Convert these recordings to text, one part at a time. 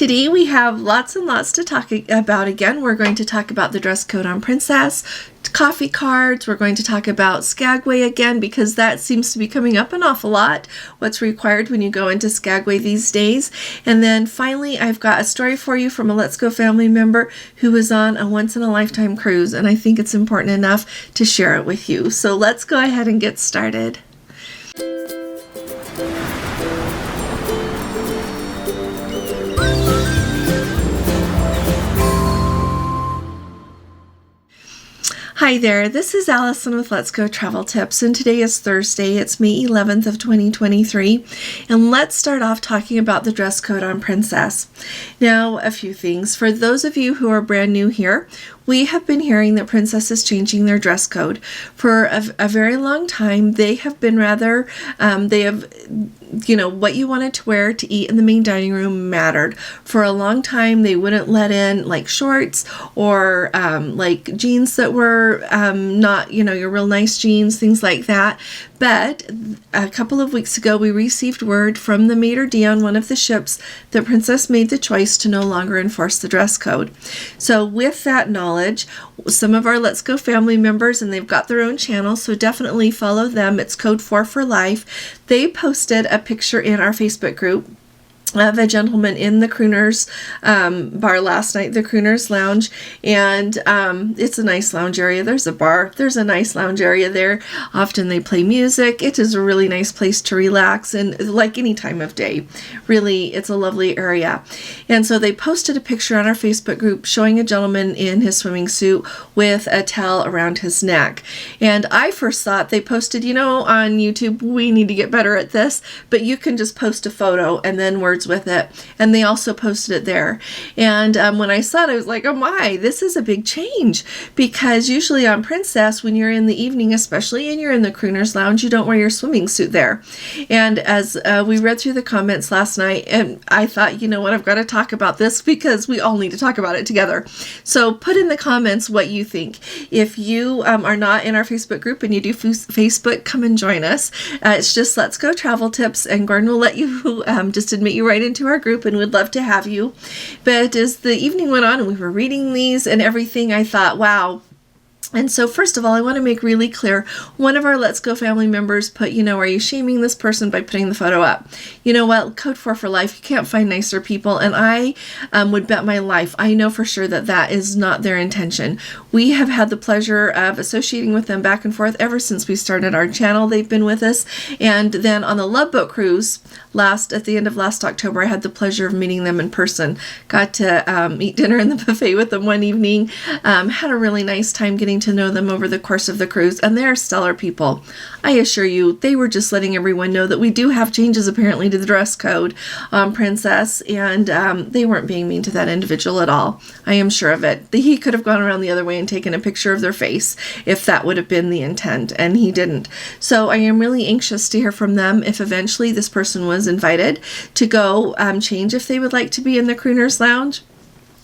Today we have lots and lots to talk about again. We're going to talk about the dress code on Princess, coffee cards. We're going to talk about Skagway again because that seems to be coming up an awful lot, what's required when you go into Skagway these days. And then finally, I've got a story for you from a Let's Go family member who was on a once-in-a-lifetime cruise, and I think it's important enough to share it with you. So let's go ahead and get started. Hi there, this is Allison with Let's Go Travel Tips, and today is Thursday. It's May 11th of 2023, and let's start off talking about the dress code on Princess. Now, a few things. For those of you who are brand new here, we have been hearing that Princess is changing their dress code. For a very long time, they have been rather, what you wanted to wear to eat in the main dining room mattered. For a long time, they wouldn't let in like shorts or like jeans that were not, your real nice jeans, things like that. But a couple of weeks ago, we received word from the maitre d' on one of the ships that Princess made the choice to no longer enforce the dress code. So with that knowledge, some of our Let's Go family members, and they've got their own channel, so definitely follow them. It's Code 4 for Life. They posted a picture in our Facebook group of a gentleman in the Crooners bar last night, the Crooners Lounge, and it's a nice lounge area. There's a bar, there's a nice lounge area there. Often they play music. It is a really nice place to relax, and like any time of day, really, it's a lovely area. And so they posted a picture on our Facebook group showing a gentleman in his swimming suit with a towel around his neck. And I first thought they posted, on YouTube, we need to get better at this, but you can just post a photo and then words with it, and they also posted it there. And when I saw it, I was like, oh my, this is a big change, because usually on Princess, when you're in the evening especially and you're in the Crooners Lounge, you don't wear your swimming suit there. And as we read through the comments last night, and I thought, you know what, I've got to talk about this because we all need to talk about it together. So put in the comments what you think. If you are not in our Facebook group and you do Facebook, come and join us. It's just Let's Go Travel Tips, and Gordon will let you just admit you right into our group, and we'd love to have you. But as the evening went on and we were reading these and everything, I thought, wow. And so first of all, I want to make really clear, one of our Let's Go family members put, are you shaming this person by putting the photo up? You know what? Code 4 for Life, you can't find nicer people. And I would bet my life, I know for sure that that is not their intention. We have had the pleasure of associating with them back and forth ever since we started our channel. They've been with us. And then on the Love Boat Cruise, at the end of last October, I had the pleasure of meeting them in person. Got to eat dinner in the buffet with them one evening. Had a really nice time getting to know them over the course of the cruise, and they're stellar people. I assure you, they were just letting everyone know that we do have changes apparently to the dress code on Princess, and they weren't being mean to that individual at all. I am sure of it. He could have gone around the other way and taken a picture of their face if that would have been the intent, and he didn't. So I am really anxious to hear from them if eventually this person was invited to go change if they would like to be in the Crooners Lounge.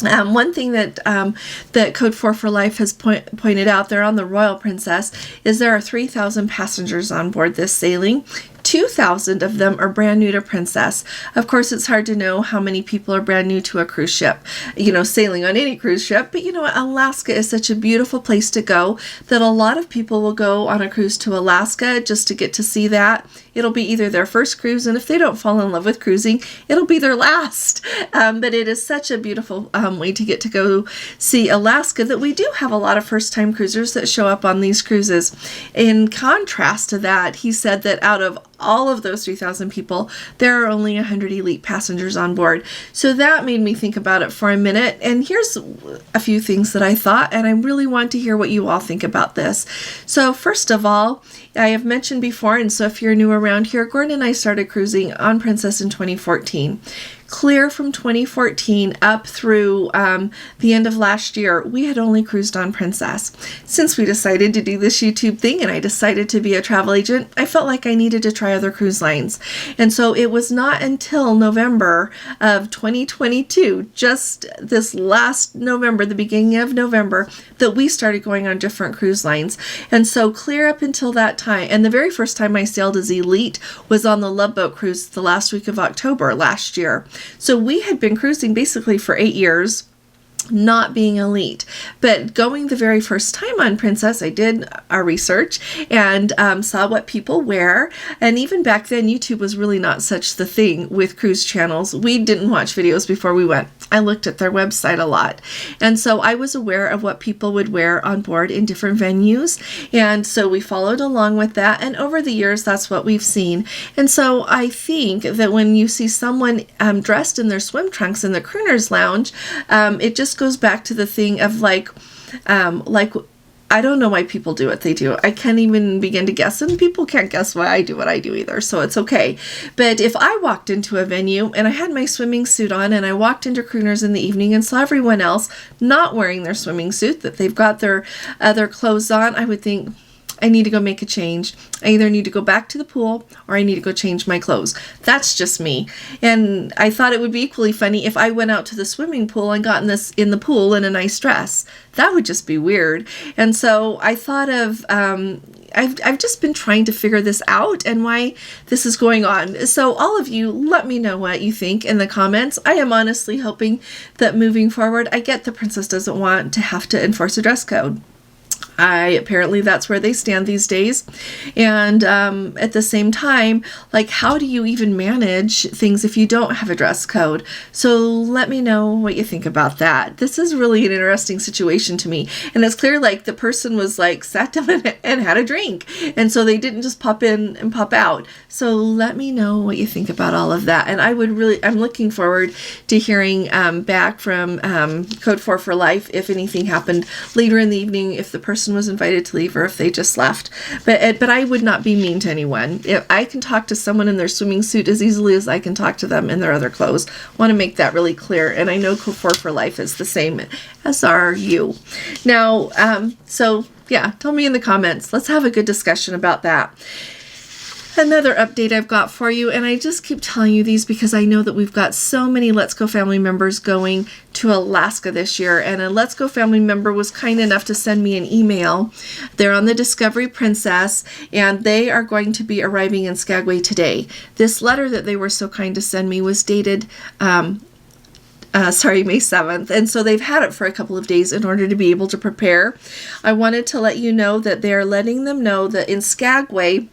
One thing that Code 4 for Life has pointed out there on the Royal Princess is there are 3,000 passengers on board this sailing. 2,000 of them are brand new to Princess. Of course, it's hard to know how many people are brand new to a cruise ship, sailing on any cruise ship. But Alaska is such a beautiful place to go that a lot of people will go on a cruise to Alaska just to get to see that. It'll be either their first cruise, and if they don't fall in love with cruising, it'll be their last. But it is such a beautiful way to get to go see Alaska that we do have a lot of first-time cruisers that show up on these cruises. In contrast to that, he said that out of all of those 3,000 people, there are only 100 elite passengers on board. So that made me think about it for a minute. And here's a few things that I thought, and I really want to hear what you all think about this. So first of all, I have mentioned before, and so if you're new around here, Gordon and I started cruising on Princess in 2014. Clear from 2014 up through the end of last year, we had only cruised on Princess. Since we decided to do this YouTube thing and I decided to be a travel agent, I felt like I needed to try other cruise lines. And so it was not until November of 2022, just this last November, the beginning of November, that we started going on different cruise lines. And so clear up until that time, and the very first time I sailed as Elite was on the Love Boat Cruise the last week of October last year. So we had been cruising basically for 8 years, not being elite, but going the very first time on Princess, I did our research and saw what people wear. And even back then, YouTube was really not such the thing with cruise channels. We didn't watch videos before we went. I looked at their website a lot. And so I was aware of what people would wear on board in different venues. And so we followed along with that. And over the years, that's what we've seen. And so I think that when you see someone dressed in their swim trunks in the Crooners Lounge, it just goes back to the thing of like I don't know why people do what they do. I can't even begin to guess, and people can't guess why I do what I do either, so it's okay. But if I walked into a venue and I had my swimming suit on and I walked into Crooners in the evening and saw everyone else not wearing their swimming suit, that they've got their other clothes on, I would think, I need to go make a change. I either need to go back to the pool or I need to go change my clothes. That's just me. And I thought it would be equally funny if I went out to the swimming pool and got in the pool in a nice dress. That would just be weird. And so I thought of, I've just been trying to figure this out and why this is going on. So all of you, let me know what you think in the comments. I am honestly hoping that moving forward, I get the Princess doesn't want to have to enforce a dress code. Apparently that's where they stand these days. And at the same time, like, how do you even manage things if you don't have a dress code? So let me know what you think about that. This is really an interesting situation to me. And it's clear like the person was like sat down and had a drink. And so they didn't just pop in and pop out. So let me know what you think about all of that. And I'm looking forward to hearing back from Code 4 for Life if anything happened later in the evening, if the person was invited to leave or if they just left. But I would not be mean to anyone. If I can talk to someone in their swimming suit as easily as I can talk to them in their other clothes. Want to make that really clear. And I know Code 4 for Life is the same, as are you. Now, so yeah, tell me in the comments. Let's have a good discussion about that. Another update I've got for you, and I just keep telling you these because I know that we've got so many Let's Go family members going to Alaska this year, and a Let's Go family member was kind enough to send me an email. They're on the Discovery Princess, and they are going to be arriving in Skagway today. This letter that they were so kind to send me was dated May 7th. And so they've had it for a couple of days in order to be able to prepare. I wanted to let you know that they're letting them know that in Skagway,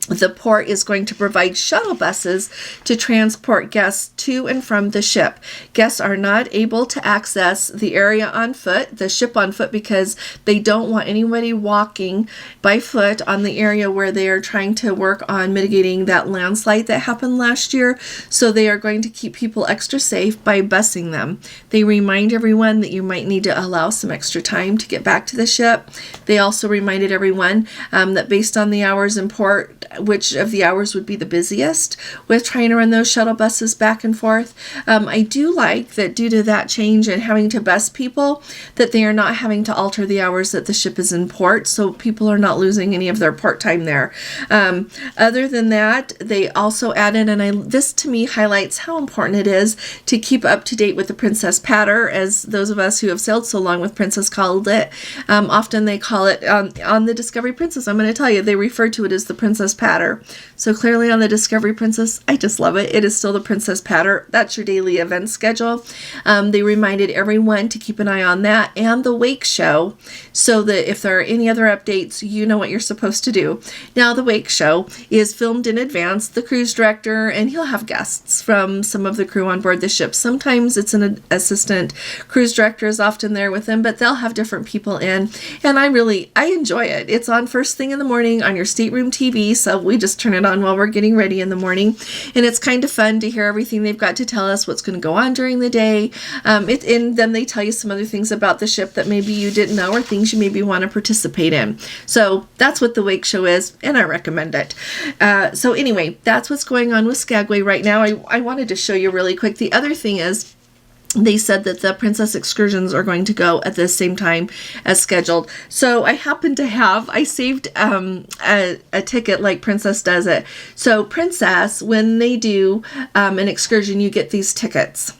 the port is going to provide shuttle buses to transport guests to and from the ship. Guests are not able to access the area on foot, the ship on foot, because they don't want anybody walking by foot on the area where they are trying to work on mitigating that landslide that happened last year. So they are going to keep people extra safe by busing them. They remind everyone that you might need to allow some extra time to get back to the ship. They also reminded everyone that based on the hours in port, which of the hours would be the busiest with trying to run those shuttle buses back and forth. I do like that due to that change and having to bus people, that they are not having to alter the hours that the ship is in port, so people are not losing any of their port time there. Other than that, they also added, and this to me highlights how important it is to keep up to date with the Princess Patter, as those of us who have sailed so long with Princess called it. Often they call it, on the Discovery Princess, I'm going to tell you, they refer to it as the Princess Patter. So clearly on the Discovery Princess, I just love it. It is still the Princess Patter. That's your daily event schedule. They reminded everyone to keep an eye on that and the wake show, so that if there are any other updates, you know what you're supposed to do. Now, the wake show is filmed in advance. The cruise director, and he'll have guests from some of the crew on board the ship. Sometimes it's an assistant cruise director is often there with them, but they'll have different people in. And I enjoy it. It's on first thing in the morning on your stateroom TV, so we just turn it on while we're getting ready in the morning. And it's kind of fun to hear everything they've got to tell us, what's going to go on during the day. And then they tell you some other things about the ship that maybe you didn't know, or things you maybe want to participate in. So that's what the wake show is, and I recommend it. So anyway, that's what's going on with Skagway right now. I wanted to show you really quick. The other thing is, they said that the Princess excursions are going to go at the same time as scheduled. So I saved a ticket like Princess does it. So Princess, when they do an excursion, you get these tickets.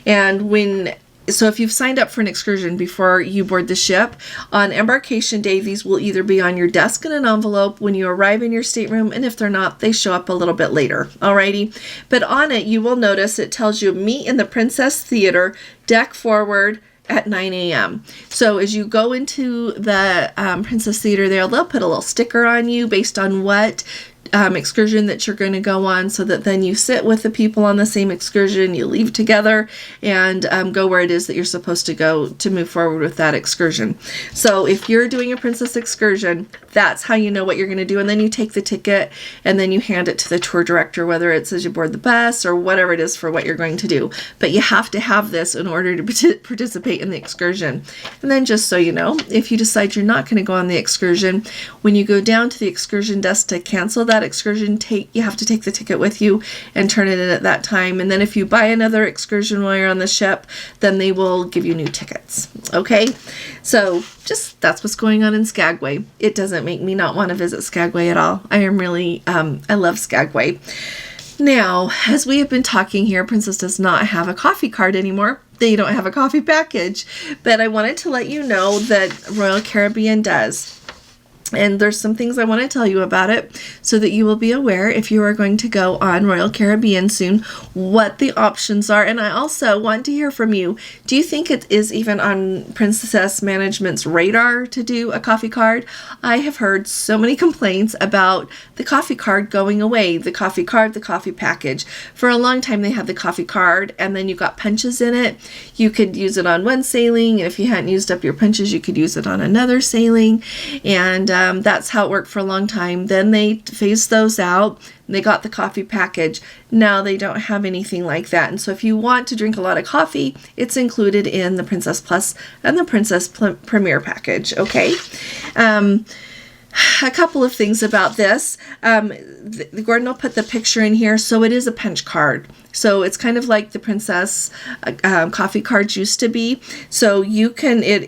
And So if you've signed up for an excursion before you board the ship, on embarkation day, these will either be on your desk in an envelope when you arrive in your stateroom, and if they're not, they show up a little bit later. Alrighty. But on it, you will notice it tells you meet in the Princess Theater, deck forward, at 9 a.m. So as you go into the Princess Theater there, they'll put a little sticker on you based on what excursion that you're going to go on, so that then you sit with the people on the same excursion, you leave together, and go where it is that you're supposed to go to move forward with that excursion. So if you're doing a princess excursion, that's how you know what you're going to do, and then you take the ticket and then you hand it to the tour director, whether it's as you board the bus or whatever it is for what you're going to do. But you have to have this in order to participate in the excursion. And then just so you know, if you decide you're not going to go on the excursion, when you go down to the excursion desk to cancel that excursion, you have to take the ticket with you and turn it in at that time. And then if you buy another excursion while you're on the ship, then they will give you new tickets. Okay, so just that's what's going on in Skagway. It doesn't make me not want to visit Skagway at all. I am really I love Skagway. Now, as we have been talking here, Princess does not have a coffee card anymore. They don't have a coffee package, but I wanted to let you know that Royal Caribbean does. And there's some things I want to tell you about it so that you will be aware, if you are going to go on Royal Caribbean soon, what the options are. And I also want to hear from you. Do you think it is even on Princess Management's radar to do a coffee card? I have heard so many complaints about the coffee card going away, the coffee card, the coffee package. For a long time, they had the coffee card, and then you got punches in it. You could use it on one sailing, and if you hadn't used up your punches, you could use it on another sailing. And that's how it worked for a long time. Then they phased those out. They got the coffee package. Now they don't have anything like that. And so if you want to drink a lot of coffee, it's included in the Princess Plus and the Princess Premier package. Okay. A couple of things about this. Gordon will put the picture in here. So it is a punch card. So it's kind of like the Princess coffee cards used to be. So you can, it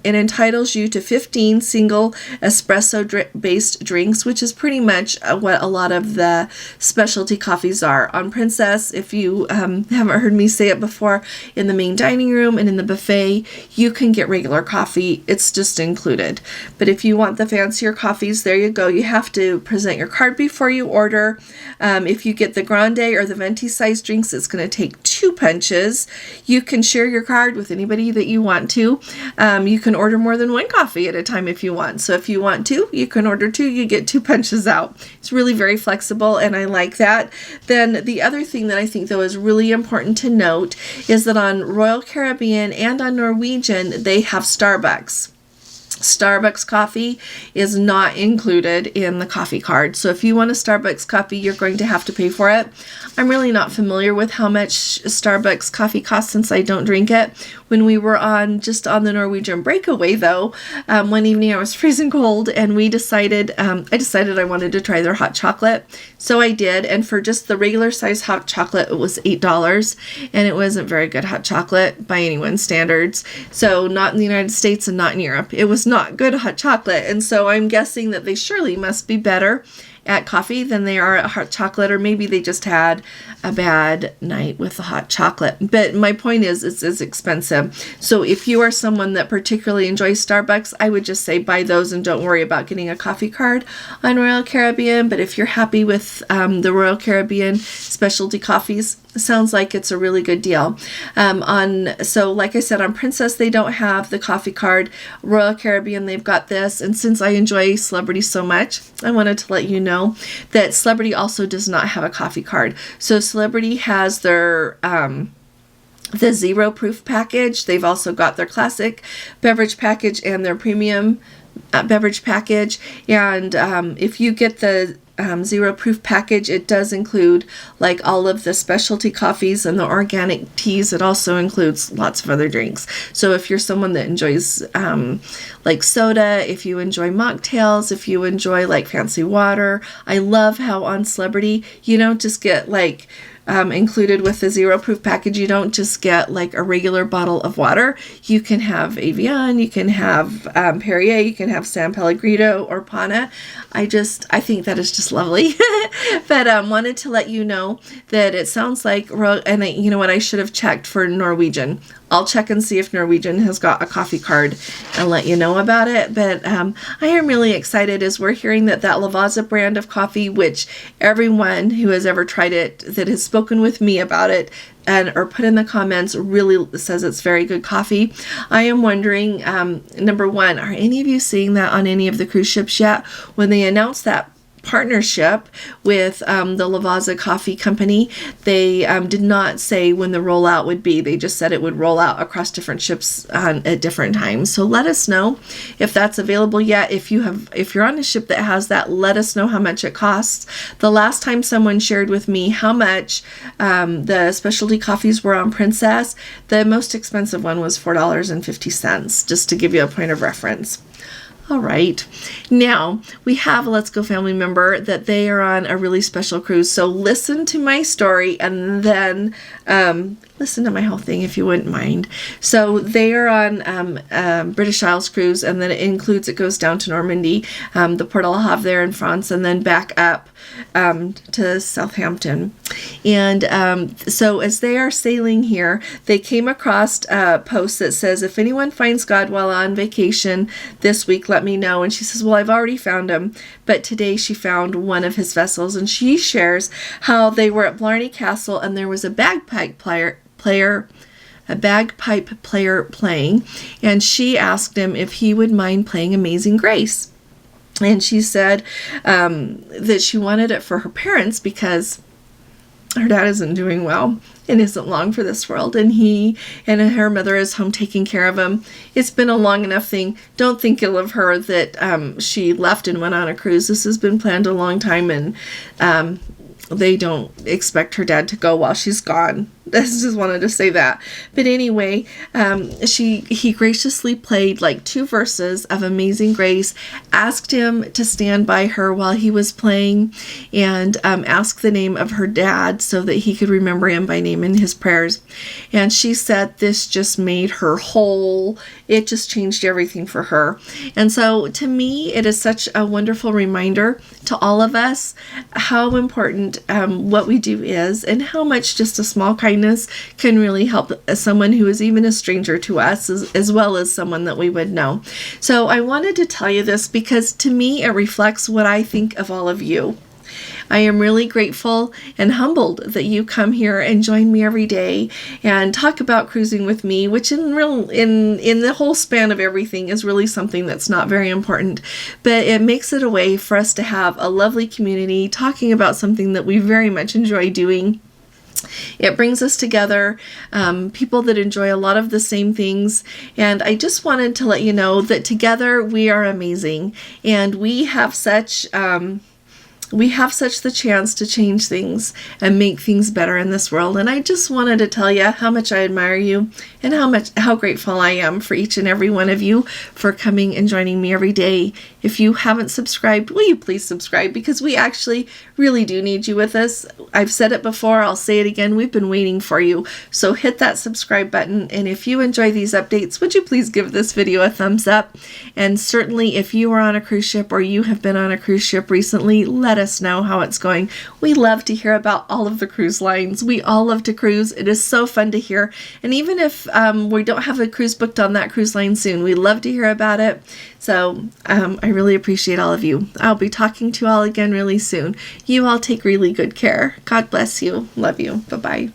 entitles you to 15 single espresso based drinks, which is pretty much what a lot of the specialty coffees are. On Princess, if you haven't heard me say it before, in the main dining room and in the buffet, you can get regular coffee. It's just included. But if you want the fancier coffees, there you go. You have to present your card before you order. If you get the grande or the venti size drinks, it's going to take 2 punches. You can share your card with anybody that you want to. You can order more than 1 coffee at a time if you want. So if you want 2, you can order 2, you get 2 punches out. It's really very flexible, and I like that. Then the other thing that I think, though, is really important to note is that on Royal Caribbean and on Norwegian, they have Starbucks. Starbucks coffee is not included in the coffee card. So if you want a Starbucks coffee, you're going to have to pay for it. I'm really not familiar with how much Starbucks coffee costs since I don't drink it. When we were on the Norwegian breakaway, though, one evening I was freezing cold, and I decided I wanted to try their hot chocolate. So I did, and for just the regular size hot chocolate, it was $8, and it wasn't very good hot chocolate by anyone's standards. So not in the United States and not in Europe. It was not good hot chocolate, and so I'm guessing that they surely must be better at coffee than they are at hot chocolate, or maybe they just had a bad night with the hot chocolate. But my point is, it's expensive. So if you are someone that particularly enjoys Starbucks, I would just say buy those and don't worry about getting a coffee card on Royal Caribbean. But if you're happy with the Royal Caribbean specialty coffees, sounds like it's a really good deal. So like I said, on Princess, they don't have the coffee card. Royal Caribbean, they've got this. And since I enjoy Celebrity so much, I wanted to let you know that Celebrity also does not have a coffee card. So Celebrity has their the zero proof package. They've also got their classic beverage package and their premium beverage package. And if you get the zero proof package, it does include like all of the specialty coffees and the organic teas. It also includes lots of other drinks. So if you're someone that enjoys like soda, if you enjoy mocktails, if you enjoy like fancy water, I love how on Celebrity you don't just get like included with the zero proof package. You don't just get like a regular bottle of water. You can have Evian, you can have Perrier, you can have San Pellegrino or Pana. I think that is just lovely. But wanted to let you know that it sounds like, and you know what, I should have checked for Norwegian. I'll check and see if Norwegian has got a coffee card and let you know about it. But I am really excited as we're hearing that Lavazza brand of coffee, which everyone who has ever tried it that has spoken with me about it or put in the comments really says it's very good coffee. I am wondering, number one, are any of you seeing that on any of the cruise ships yet? When they announced that partnership with the Lavazza Coffee Company, they did not say when the rollout would be. They just said it would roll out across different ships at different times. So let us know if that's available yet. If you're on a ship that has that, let us know how much it costs. The last time someone shared with me how much the specialty coffees were on Princess, the most expensive one was $4.50, just to give you a point of reference. All right. Now, we have a Let's Go family member that they are on a really special cruise. So listen to my story and then listen to my whole thing if you wouldn't mind. So they are on British Isles cruise, and then it goes down to Normandy, the Port au Havre there in France, and then back up to Southampton. And so as they are sailing here, they came across a post that says, if anyone finds God while on vacation this week, let me know. And she says, well, I've already found him, but today she found one of his vessels. And she shares how they were at Blarney Castle and there was a bagpipe player playing, and she asked him if he would mind playing Amazing Grace. And she said that she wanted it for her parents because her dad isn't doing well and isn't long for this world, and he and her mother is home taking care of him. It's been a long enough thing. Don't think ill of her that she left and went on a cruise. This has been planned a long time, and they don't expect her dad to go while she's gone. I just wanted to say that. But anyway, he graciously played like 2 verses of Amazing Grace, asked him to stand by her while he was playing, and asked the name of her dad so that he could remember him by name in his prayers. And she said this just made her whole. It just changed everything for her. And so to me, it is such a wonderful reminder to all of us how important what we do is, and how much just a small kindness can really help someone who is even a stranger to us, as well as someone that we would know. So I wanted to tell you this because to me it reflects what I think of all of you. I am really grateful and humbled that you come here and join me every day and talk about cruising with me, which in the whole span of everything is really something that's not very important, but it makes it a way for us to have a lovely community talking about something that we very much enjoy doing. It brings us together, people that enjoy a lot of the same things, and I just wanted to let you know that together we are amazing, and we have such the chance to change things and make things better in this world. And I just wanted to tell you how much I admire you and how grateful I am for each and every one of you for coming and joining me every day. If you haven't subscribed, will you please subscribe? Because we actually really do need you with us. I've said it before, I'll say it again, we've been waiting for you. So hit that subscribe button, and if you enjoy these updates, would you please give this video a thumbs up? And certainly if you are on a cruise ship or you have been on a cruise ship recently, let us know how it's going. We love to hear about all of the cruise lines. We all love to cruise. It is so fun to hear. And even if we don't have a cruise booked on that cruise line soon, we love to hear about it. So I really appreciate all of you. I'll be talking to you all again really soon. You all take really good care. God bless you. Love you. Bye-bye.